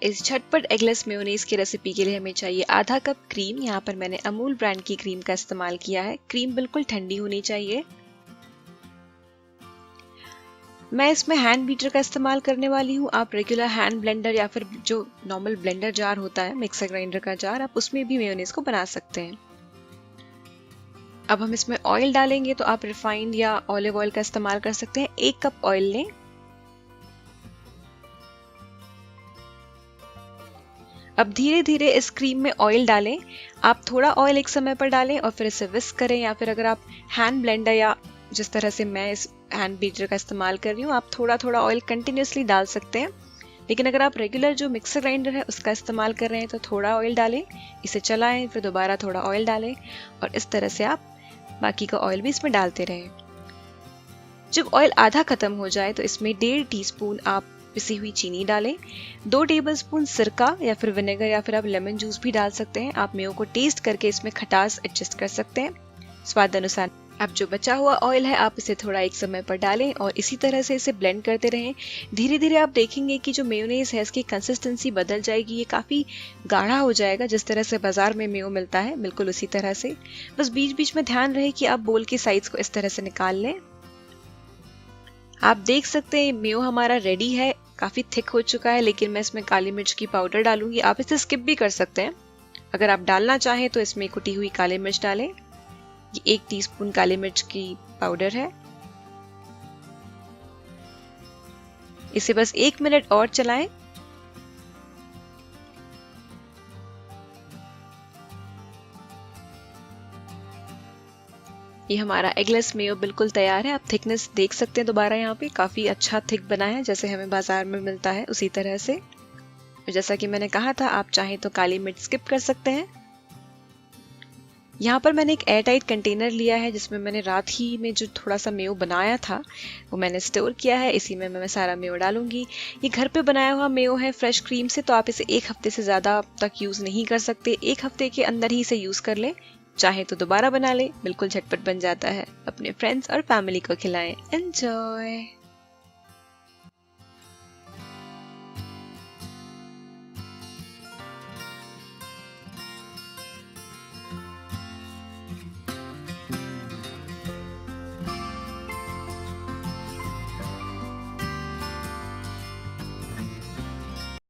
इस झटपट eggless mayonnaise की रेसिपी के लिए हमें चाहिए आधा कप क्रीम। यहाँ पर मैंने अमूल ब्रांड की क्रीम का इस्तेमाल किया है। क्रीम बिल्कुल ठंडी होनी चाहिए। मैं इसमें हैंड बीटर का इस्तेमाल करने वाली हूँ। आप रेगुलर हैंड ब्लेंडर या फिर जो नॉर्मल ब्लेंडर जार होता है, मिक्सर ग्राइंडर का जार, आप उसमें भी मेयोनेज़ को बना सकते हैं। अब हम इसमें ऑयल डालेंगे, तो आप रिफाइंड या ऑलिव ऑयल का इस्तेमाल कर सकते हैं। 1 कप ऑयल लें। अब धीरे धीरे इस क्रीम में ऑयल डालें। आप थोड़ा ऑयल एक समय पर डालें और फिर इसे विस्क करें, या फिर अगर आप हैंड ब्लेंडर या जिस तरह से मैं इस हैंड बीटर का इस्तेमाल कर रही हूँ, आप थोड़ा थोड़ा ऑयल कंटिन्यूसली डाल सकते हैं। लेकिन अगर आप रेगुलर जो मिक्सर ग्राइंडर है उसका इस्तेमाल कर रहे हैं तो थोड़ा ऑयल डालें, इसे चलाएं, फिर दोबारा थोड़ा ऑयल डालें और इस तरह से आप बाकी का ऑयल भी इसमें डालते रहें। जब ऑयल आधा खत्म हो जाए तो इसमें 1.5 टीस्पून आप पिसी हुई चीनी डालें। 2 टेबलस्पून सिरका या फिर विनेगर या फिर आप लेमन जूस भी डाल सकते हैं। आप मेयो को टेस्ट करके इसमें खटास एडजस्ट कर सकते हैं स्वाद अनुसार। अब जो बचा हुआ ऑयल है आप इसे थोड़ा एक समय पर डालें और इसी तरह से इसे ब्लेंड करते रहें। धीरे धीरे आप देखेंगे कि जो मेयोनेज़ है इसकी कंसिस्टेंसी बदल जाएगी। ये काफ़ी गाढ़ा हो जाएगा, जिस तरह से बाजार में मेयो मिलता है बिल्कुल उसी तरह से। बस बीच बीच में ध्यान रहे कि आप बोल के साइड्स को इस तरह से निकाल लें। आप देख सकते हैं मेयो हमारा रेडी है। काफ़ी थिक हो चुका है, लेकिन मैं इसमें काली मिर्च की पाउडर डालूंगी। आप इसे स्किप भी कर सकते हैं। अगर आप डालना चाहें तो इसमें कुटी हुई काली मिर्च डालें। ये 1 टीस्पून काली मिर्च की पाउडर है। इसे बस 1 मिनट और चलाएं। ये हमारा एगलेस मेयो बिल्कुल तैयार है। आप थिकनेस देख सकते हैं दोबारा, यहाँ पे काफ़ी अच्छा थिक बना है, जैसे हमें बाजार में मिलता है उसी तरह से। जैसा कि मैंने कहा था, आप चाहें तो काली मिर्च स्किप कर सकते हैं। यहाँ पर मैंने एक एयर टाइट कंटेनर लिया है जिसमें मैंने रात ही में जो थोड़ा सा मेयो बनाया था वो मैंने स्टोर किया है। इसी में मैं सारा मेयो डालूंगी। ये घर पे बनाया हुआ मेयो है फ्रेश क्रीम से, तो आप इसे 1 हफ्ते से ज़्यादा तक यूज़ नहीं कर सकते। 1 हफ्ते के अंदर ही इसे यूज़ कर लें। चाहे तो दोबारा बना ले, बिल्कुल झटपट बन जाता है। अपने फ्रेंड्स और फैमिली को खिलाएं। एंजॉय।